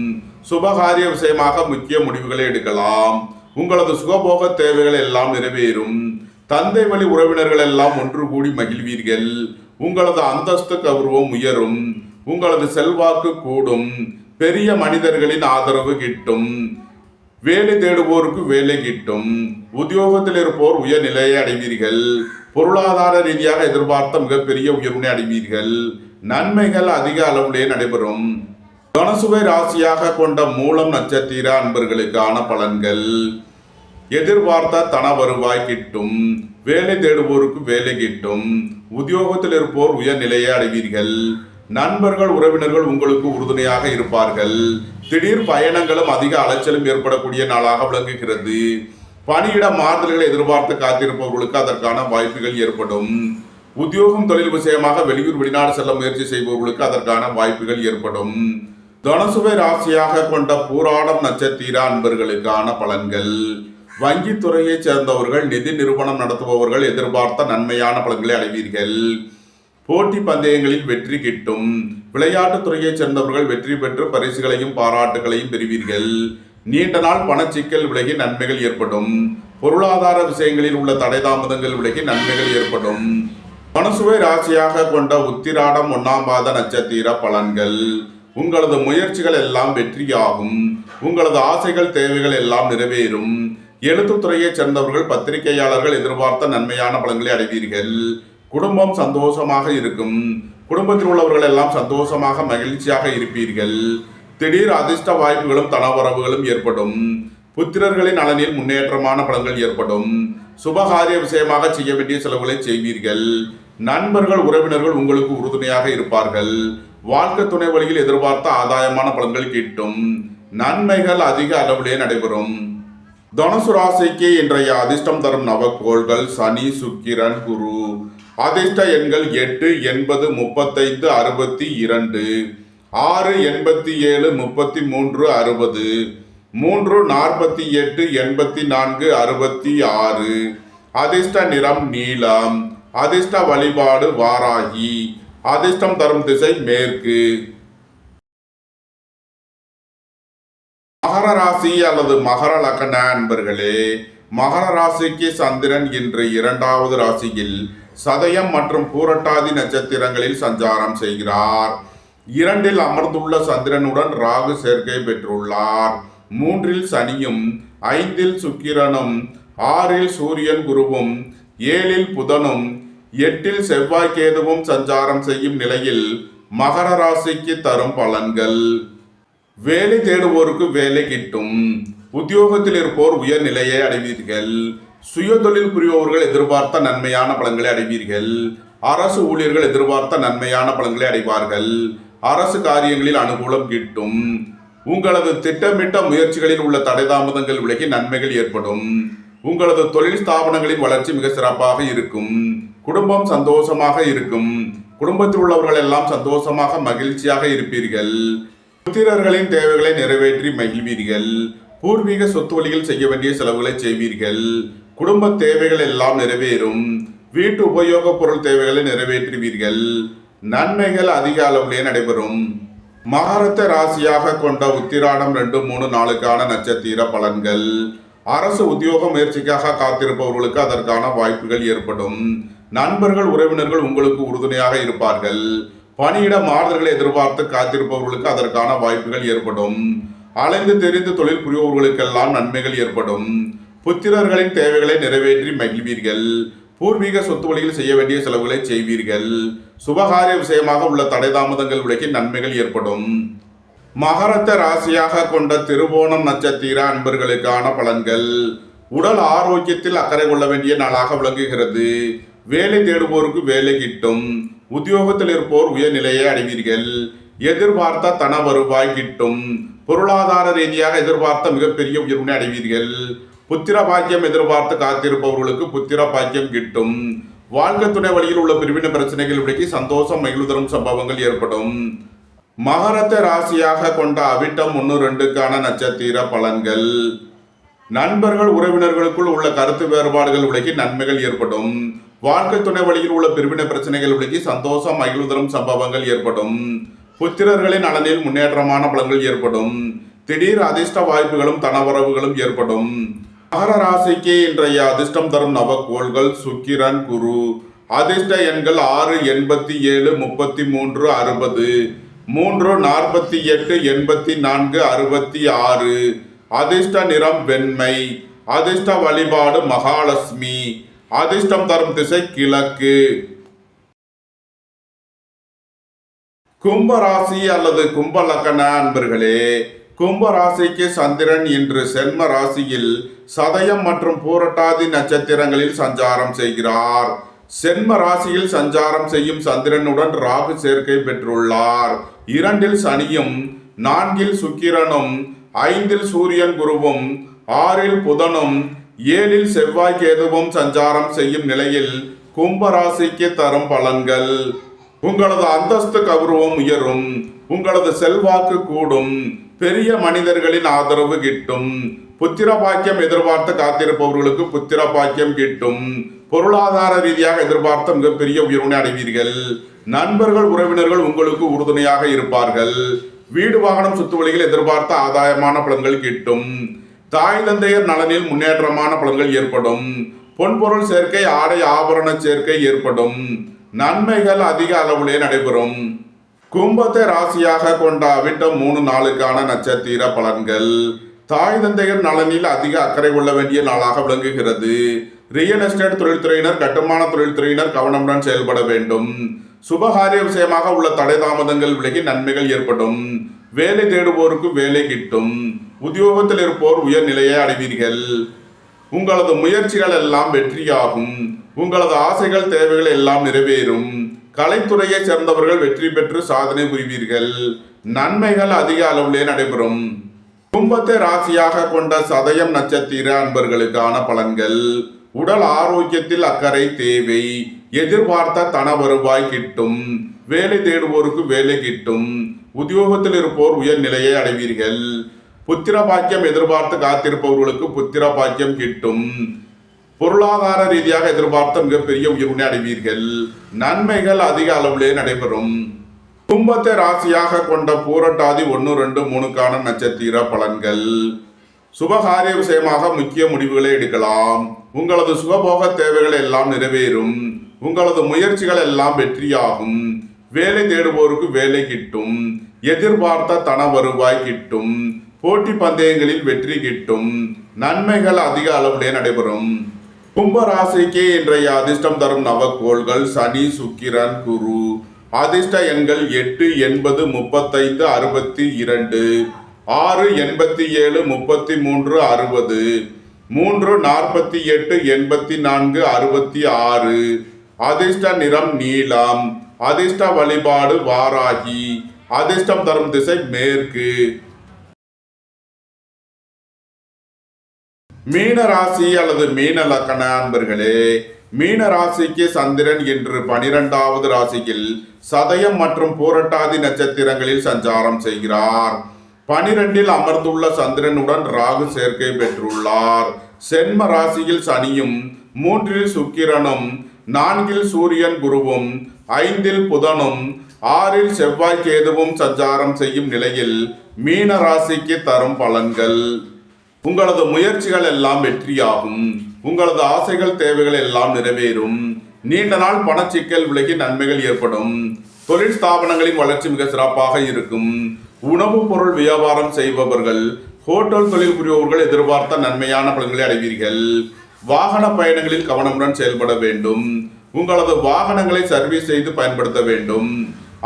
சுபகாரிய விஷயமாக முக்கிய முடிவுகளை எடுக்கலாம். உங்களது சுகபோக தேவைகள் எல்லாம் நிறைவேறும். தந்தை வழி உறவினர்கள் எல்லாம் ஒன்று கூடி மகிழ்வீர்கள். உங்களது அந்தஸ்து கௌரவம் உயரும். உங்களது செல்வாக்கு கூடும். பெரிய மனிதர்களின் ஆதரவு கிட்டும். வேலை தேடுவோருக்கு வேலை கிட்டும். உத்தியோகத்தில் இருப்போர் உயர்நிலையை அடைவீர்கள். பொருளாதார ரீதியாக எதிர்பார்த்த மிகப்பெரிய உயர்வினை அடைவீர்கள். நன்மைகள் அதிக அளவிலே நடைபெறும். தனுசுவை ராசியாக கொண்ட மூலம் நட்சத்திர அன்பர்களுக்கான பலன்கள். எதிர்பார்த்த தன வருவாய் கிட்டும். வேலை தேடுவோருக்கு வேலை கிட்டும். உத்தியோகத்தில் இருப்போர் உயர்நிலையை அடைவீர்கள். நண்பர்கள் உறவினர்கள் உங்களுக்கு உறுதுணையாக இருப்பார்கள். திடீர் பயணங்களும் அதிக அலைச்சலும் ஏற்படக்கூடிய நாளாக விளங்குகிறது. பணியிட மாறுதல்களை எதிர்பார்த்து காத்திருப்பவர்களுக்கு அதற்கான வாய்ப்புகள் ஏற்படும். உத்தியோகம் தொழில் விஷயமாக வெளியூர் வெளிநாடு செல்ல முயற்சி செய்பவர்களுக்கு அதற்கான வாய்ப்புகள் ஏற்படும். தனுசுவை ராசியாக கொண்ட பூராடம் நட்சத்திர அன்பர்களுக்கான பலன்கள். வங்கி துறையைச் சேர்ந்தவர்கள், நிதி நிறுவனம் நடத்துபவர்கள் எதிர்பார்த்த நன்மையான பலன்களை அடைவீர்கள். போட்டி பந்தயங்களில் வெற்றி கிட்டும். விளையாட்டுத் துறையைச் சேர்ந்தவர்கள் வெற்றி பெற்று பரிசுகளையும் பாராட்டுகளையும் பெறுவீர்கள். நீண்ட நாள் பணச்சிக்கல் விலகி நன்மைகள் ஏற்படும். பொருளாதார விஷயங்களில் உள்ள தடை தாமதங்கள் விலகி நன்மைகள் ஏற்படும். தனுசுவை ராசியாக கொண்ட உத்திராடம் 1ஆம் பாத நட்சத்திர பலன்கள். உங்களது முயற்சிகள் எல்லாம் வெற்றியாகும். உங்களது ஆசைகள் தேவைகள் எல்லாம் நிறைவேறும். எழுத்துத்துறையைச் சேர்ந்தவர்கள், பத்திரிகையாளர்கள் எதிர்பார்த்த நன்மையான பலன்களை அடைவீர்கள். குடும்பம் சந்தோஷமாக இருக்கும். குடும்பத்தில் உள்ளவர்கள் எல்லாம் சந்தோஷமாக மகிழ்ச்சியாக இருப்பீர்கள். திடீர் அதிர்ஷ்ட வாய்ப்புகளும் தனவரவுகளும் ஏற்படும். புத்திரர்களின் நலனில் முன்னேற்றமான பலன்கள் ஏற்படும். சுபகாரிய விஷயமாக செய்ய வேண்டிய செலவுகளை செய்வீர்கள். நண்பர்கள் உறவினர்கள் உங்களுக்கு உறுதுணையாக இருப்பார்கள். வாழ்க்கை துணை வழியில் எதிர்பார்த்த ஆதாயமான பலன்கள் கிட்டும். நன்மைகள் அதிக அளவிலே நடைபெறும். தனுசு ராசிக்கு இன்றைய அதிர்ஷ்டம் தரும் நவக்கோள்கள் சனி, சுக்கிரன், குரு. அதிர்ஷ்ட எண்கள் 8, 80, 35, 62, 6, 87, 33, 60, 3, 48, 84, 66. அதிர்ஷ்ட நிறம் நீலம். அதிர்ஷ்ட வழிபாடு வாராகி. அதிர்ஷ்டம் தரும் திசை மேற்கு. மகர ராசி அல்லது மகர லக்ன அன்பர்களே, மகர ராசிக்கு சந்திரன் இன்று 2வது ராசியில் சதயம் மற்றும் பூரட்டாதி நட்சத்திரங்களில் சஞ்சாரம் செய்கிறார். 2இல் அமர்ந்துள்ள சந்திரனுடன் ராகு சேர்க்கை பெற்றுள்ளார். 3இல் சனியும், 5இல் சுக்கிரனும், 6இல் சூரியன் குருவும், 7இல் புதனும், 8இல் செவ்வாய் கேதுவும் சஞ்சாரம் செய்யும் நிலையில் மகர ராசிக்கு தரும் பலன்கள். வேலை தேடுவோருக்கு வேலை கிட்டும். உத்தியோகத்தில் இருப்போர் உயர்நிலையை அடைவீர்கள். சுய தொழில் புரிபவர்கள் எதிர்பார்த்த நன்மையான பலன்களை அடைவீர்கள். அரசு ஊழியர்கள் எதிர்பார்த்த நன்மையான பலன்களை அடைவார்கள். அரசு காரியங்களில் அனுகூலம் கிட்டும். உங்களது திட்டமிட்ட முயற்சிகளில் உள்ள தடை தாமதங்கள் விலகி நன்மைகள் ஏற்படும். உங்களது தொழில் ஸ்தாபனங்களின் வளர்ச்சி மிக சிறப்பாக இருக்கும். குடும்பம் சந்தோஷமாக இருக்கும். குடும்பத்தில் உள்ளவர்கள் எல்லாம் சந்தோஷமாக மகிழ்ச்சியாக இருப்பீர்கள். புத்திரர்களின் தேவைகளை நிறைவேற்றி மகிழ்வீர்கள். பூர்வீக சொத்து வழியில் செய்ய வேண்டிய செலவுகளை செய்வீர்கள். குடும்ப தேவைகள் எல்லாம் நிறைவேறும். வீட்டு உபயோக பொருள் தேவைகளை நிறைவேற்றுவீர்கள். நன்மைகள் அதிக அளவிலே நடைபெறும். மகரத்தை ராசியாக கொண்ட உத்திராடம் 2, 3 நாளுக்கான நட்சத்திர பலன்கள். அரசு உத்தியோக முயற்சிக்காக காத்திருப்பவர்களுக்கு அதற்கான வாய்ப்புகள் ஏற்படும். நண்பர்கள் உறவினர்கள் உங்களுக்கு உறுதுணையாக இருப்பார்கள். பணியிட மாறுதல்களை எதிர்பார்த்து காத்திருப்பவர்களுக்கு அதற்கான வாய்ப்புகள் ஏற்படும். அலைந்து தெரிந்து தொழில் புரிபவர்களுக்கெல்லாம் நன்மைகள் ஏற்படும். புத்திரர்களின் தேவைகளை நிறைவேற்றி மகிழ்வீர்கள். பூர்வீக சொத்து வழியில் செய்ய வேண்டிய செலவுகளை செய்வீர்கள். சுபகாரிய விஷயமாக உள்ள தடை தாமதங்கள் விலகி நன்மைகள் ஏற்படும். மகரத்தை ராசியாக கொண்ட திருவோணம் நட்சத்திர அன்பர்களுக்கான பலன்கள். உடல் ஆரோக்கியத்தில் அக்கறை கொள்ள வேண்டிய நாளாக விளங்குகிறது. வேலை தேடுவோருக்கு வேலை கிட்டும். உத்தியோகத்தில் இருப்போர் உயர்நிலையை அடைவீர்கள். எதிர்பார்த்த தன வருவாய் கிட்டும். பொருளாதார ரீதியாக எதிர்பார்த்த மிகப்பெரிய உயர்வினை அடைவீர்கள். புத்திர பாக்கியம் எதிர்பார்த்து காத்திருப்பவர்களுக்கு புத்திர பாக்கியம் கிட்டும். வாழ்க்கை துணை வழியில் உள்ள பிரிவின பிரச்சனைகள் விலகி சந்தோஷம் மகிழ்தரும் சம்பவங்கள் ஏற்படும். மகரத்தை ராசியாக கொண்ட அவிட்டம் 1, 2க்கான நட்சத்திர பலன்கள். நண்பர்கள் உறவினர்களுக்குள் உள்ள கருத்து வேறுபாடுகள் விலகி நன்மைகள் ஏற்படும். வாழ்க்கை துணை வழியில் உள்ள பிரிவின பிரச்சனைகள் விலகி சந்தோஷம் மகிழ்தரும் சம்பவங்கள் ஏற்படும். புத்திரர்களின் நலனில் முன்னேற்றமான பலன்கள் ஏற்படும். திடீர் அதிர்ஷ்ட வாய்ப்புகளும் தனவரவுகளும் ஏற்படும். மகர ராசிக்கு இன்றைய அதிர்ஷ்டம் தரும் நவக்கோள்கள் சுக்கிரன், குரு. அதிர்ஷ்ட எண்கள் 6, 87, 33, 60, 3, 48, 84, 66. அதிர்ஷ்ட நிறம் வெண்மை. அதிர்ஷ்ட வழிபாடு மகாலட்சுமி. அதிர்ஷ்டம் தரும் திசை கிழக்கு. கும்பராசி அல்லது கும்ப லக்ன அன்பர்களே, கும்பராசிக்கு சந்திரன் இன்று சென்ம ராசியில் சதயம் மற்றும் பூரட்டாதி நட்சத்திரங்களில் சஞ்சாரம் செய்கிறார். சென்ம ராசியில் சஞ்சாரம் செய்யும் சந்திரனுடன் ராகு சேர்க்கை பெற்றுள்ளார். 2இல் சனியும் 4இல் சுக்கிரனும் 5இல் சூரியன் குருவும் 6இல் புதனும் 7இல் செவ்வாய் கேதுவும் சஞ்சாரம் செய்யும் நிலையில் கும்பராசிக்கு தரும் பலன்கள்: உங்களது அந்தஸ்து கௌரவம் உயரும், உங்களது செல்வாக்கு கூடும், பெரிய மனிதர்களின் ஆதரவு கிட்டும், புத்திர பாக்கியம் எதிர்பார்த்து காத்திருப்பவர்களுக்கு புத்திர பாக்கியம் கிட்டும், பொருளாதார ரீதியாக எதிர்பார்த்த மிகப்பெரிய உயர்வினை அடைவீர்கள். நண்பர்கள் உறவினர்கள் உங்களுக்கு உறுதுணையாக இருப்பார்கள். வீடு வாகனம் சுத்துவழிகள் எதிர்பார்த்த ஆதாயமான பலன்கள் கிட்டும். தாய் தந்தையர் நலனில் முன்னேற்றமான பலன்கள் ஏற்படும். பொன்பொருள் சேர்க்கை, ஆடை ஆபரண சேர்க்கை ஏற்படும். நன்மைகள் அதிக அளவிலே நடைபெறும். கும்பத்தை ராசியாக கொண்ட அவிட்டம் 3 நாளுக்கான நட்சத்திர பலன்கள்: தாய் தந்தையர் நலனில் அதிக அக்கறை கொள்ள வேண்டிய நாளாக விளங்குகிறது. ரியல் எஸ்டேட் தொழில்துறையினர், கட்டுமான தொழில்துறையினர் கவனமுடன் செயல்பட வேண்டும். சுபகாரிய விஷயமாக உள்ள தடை தாமதங்கள் விலகி நன்மைகள் ஏற்படும். வேலை தேடுவோருக்கு வேலை கிட்டும். உத்தியோகத்தில் இருப்போர் உயர்நிலையை அடைவீர்கள். உங்களது முயற்சிகள் எல்லாம் வெற்றியாகும். உங்களது ஆசைகள் தேவைகள் எல்லாம் நிறைவேறும். கலைத்துறையை சேர்ந்தவர்கள் வெற்றி பெற்று சாதனை புரிவீர்கள். நன்மைகள் அதிக அளவிலே நடைபெறும். கும்பத்தை ராசியாக கொண்ட சதயம் நட்சத்திர அன்பர்களுக்கான பலன்கள்: உடல் ஆரோக்கியத்தில் அக்கறை தேவை. எதிர்பார்த்த தன வருவாய் கிட்டும். வேலை தேடுவோருக்கு வேலை கிட்டும். உத்தியோகத்தில் இருப்போர் உயர்நிலையை அடைவீர்கள். புத்திர பாக்கியம் எதிர்பார்த்து காத்திருப்பவர்களுக்கு புத்திர பாக்கியம் கிட்டும். பொருளாதார ரீதியாக எதிர்பார்த்த மிகப்பெரிய உயர்வினை அடைவீர்கள். நன்மைகள் அதிக அளவிலே நடைபெறும். கும்பத்தை ராசியாக கொண்ட பூரட்டாதி 1, 2, 3க்கான நட்சத்திர பலன்கள்: சுபகாரிய விஷயமாக முக்கிய முடிவுகளை எடுக்கலாம். உங்களது சுகபோக தேவைகள் எல்லாம் நிறைவேறும். உங்களது முயற்சிகள் எல்லாம் வெற்றியாகும். வேலை தேடுவோருக்கு வேலை கிட்டும். எதிர்பார்த்த தன வருவாய் கிட்டும். போட்டி பந்தயங்களில் வெற்றி கிட்டும். நன்மைகள் அதிக அளவிலே நடைபெறும். கும்பராசிக்கு இன்றைய அதிர்ஷ்டம் தரும் நவக்கோள்கள்: சனி, சுக்கிரன், குரு. அதிர்ஷ்ட எண்கள் 8, 80, 35, 62, 6, 87, 33, 60, 3, 48, 84, 66. அதிர்ஷ்ட நிறம் நீலம். அதிர்ஷ்ட வழிபாடு வாராகி. அதிர்ஷ்டம் தரும் திசை மேற்கு. மீன ராசி அல்லது மீன லக்ன அன்பர்களே, மீன ராசிக்கு சந்திரன் இன்று 12வது ராசியில் சதயம் மற்றும் பூரட்டாதி நட்சத்திரங்களில் சஞ்சாரம் செய்கிறார். 12இல் அமர்ந்துள்ள சந்திரனுடன் ராகு சேர்க்கை பெற்றுள்ளார். சென்ம ராசியில் சனியும் 3இல் சுக்கிரனும் 4இல் சூரியன் குருவும் 5இல் புதனும் 6இல் செவ்வாய் கேதுவும் சஞ்சாரம் செய்யும் நிலையில் மீன ராசிக்கு தரும் பலன்கள்: உங்களது முயற்சிகள் எல்லாம் வெற்றியாகும். உங்களது ஆசைகள் தேவைகள் எல்லாம் நிறைவேறும். நீண்ட நாள் பணச்சிக்கல் விலகி நன்மைகள் ஏற்படும். தொழில் ஸ்தாபனங்களின் வளர்ச்சி மிக சிறப்பாக இருக்கும். உணவுப் பொருள் வியாபாரம் செய்பவர்கள், ஹோட்டல் தொழில் புரிபவர்கள் எதிர்பார்த்த நன்மையான பலன்களை அடைவீர்கள். வாகன பயணங்களில் கவனமுடன் செயல்பட வேண்டும். உங்களது வாகனங்களை சர்வீஸ் செய்து பயன்படுத்த வேண்டும்.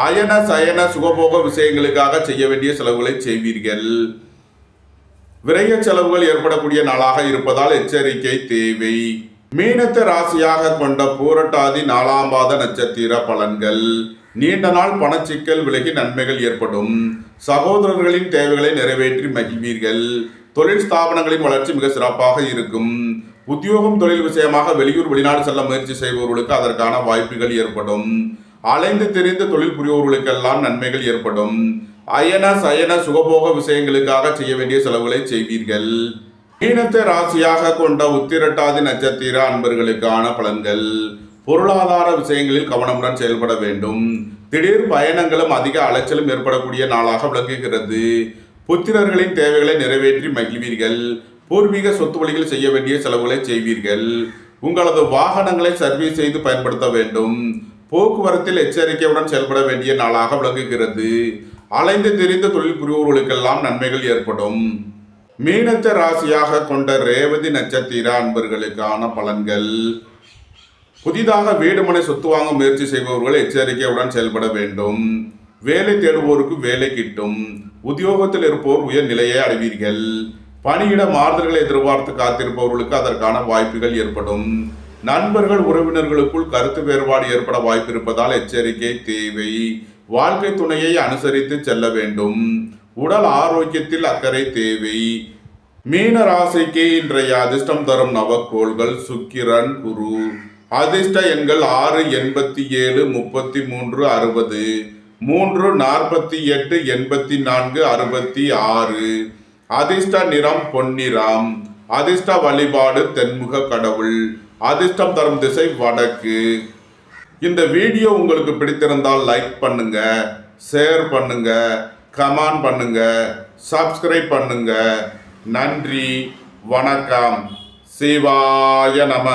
அயன சயன சுகபோக விஷயங்களுக்காக செய்ய வேண்டிய செலவுகளை செய்வீர்கள். விரைய செலவுகள் ஏற்படக்கூடிய நாளாக இருப்பதால் எச்சரிக்கை தேவை. மீனத்தை ராசியாக கொண்ட பூரட்டாதி 4ஆம் பாத நட்சத்திர பலன்கள்: நீண்ட நாள் பணச்சிக்கல் விலகி நன்மைகள் ஏற்படும். சகோதரர்களின் தேவைகளை நிறைவேற்றி மகிழ்வீர்கள். தொழில் ஸ்தாபனங்களின் வளர்ச்சி மிக சிறப்பாக இருக்கும். உத்தியோகம் தொழில் விஷயமாக வெளியூர் வெளிநாடு செல்ல முயற்சி செய்பவர்களுக்கு அதற்கான வாய்ப்புகள் ஏற்படும். அலைந்து தெரிந்து தொழில் புரிபவர்களுக்கெல்லாம் நன்மைகள் ஏற்படும். அயன சயன சுகபோக விஷயங்களுக்காக செய்ய வேண்டிய செலவுகளை செய்வீர்கள். மீனத்தை ராசியாக கொண்ட உத்திரட்டாதி நட்சத்திர அன்பர்களுக்கான பலன்கள்: பொருளாதார விஷயங்களில் கவனமுடன் செயல்பட வேண்டும். திடீர் பயணங்களும் அதிக அலைச்சலும் ஏற்படக்கூடிய நாளாக விளங்குகிறது. புத்திரர்களின் தேவைகளை நிறைவேற்றி மகிழ்வீர்கள். பூர்வீக சொத்து வழியில் செய்ய வேண்டிய செலவுகளை செய்வீர்கள். உங்களது வாகனங்களை சர்வீஸ் செய்து பயன்படுத்த வேண்டும். போக்குவரத்தில் எச்சரிக்கையுடன் செயல்பட வேண்டிய நாளாக விளங்குகிறது. அலைந்து தெரிந்த தொழில் புரிவோர்களுக்கெல்லாம் நன்மைகள் ஏற்படும். மீனத்தை ராசியாக கொண்ட ரேவதி நட்சத்திர அன்பர்களுக்கான பலன்கள். புதிதாக வீடு மனை சொத்து வாங்க முயற்சி செய்பவர்கள் எச்சரிக்கையுடன் செயல்பட வேண்டும். வேலை தேடுவோருக்கு வேலை கிட்டும். உத்தியோகத்தில் இருப்போர் உயர் நிலையை அடைவீர்கள். பணியிட மாறுதல்களை எதிர்பார்த்து காத்திருப்பவர்களுக்கு அதற்கான வாய்ப்புகள் ஏற்படும். நண்பர்கள் உறவினர்களுக்குள் கருத்து வேறுபாடு ஏற்பட வாய்ப்பு இருப்பதால் எச்சரிக்கை தேவை. வாழ்க்கை துணையை அனுசரித்து செல்ல வேண்டும். உடல் ஆரோக்கியத்தில் அக்கறை தேவை. மீன ராசிக்கு இன்றைய அதிர்ஷ்டம் தரும் நவக்கோள்கள் சுக்கிரன், குரு. அதிர்ஷ்ட எண்கள் 6, 87, 33, 60, 3, 48, 84, 66. அதிர்ஷ்ட நிறம் பொன்னிறம். அதிர்ஷ்ட வழிபாடு தென்முக கடவுள். அதிர்ஷ்டம் தரும் திசை வடக்கு. இந்த வீடியோ உங்களுக்கு பிடித்திருந்தால் லைக் பண்ணுங்க, ஷேர் பண்ணுங்க, கமெண்ட் பண்ணுங்க, சப்ஸ்கிரைப் பண்ணுங்க. நன்றி, வணக்கம். சிவாய நம.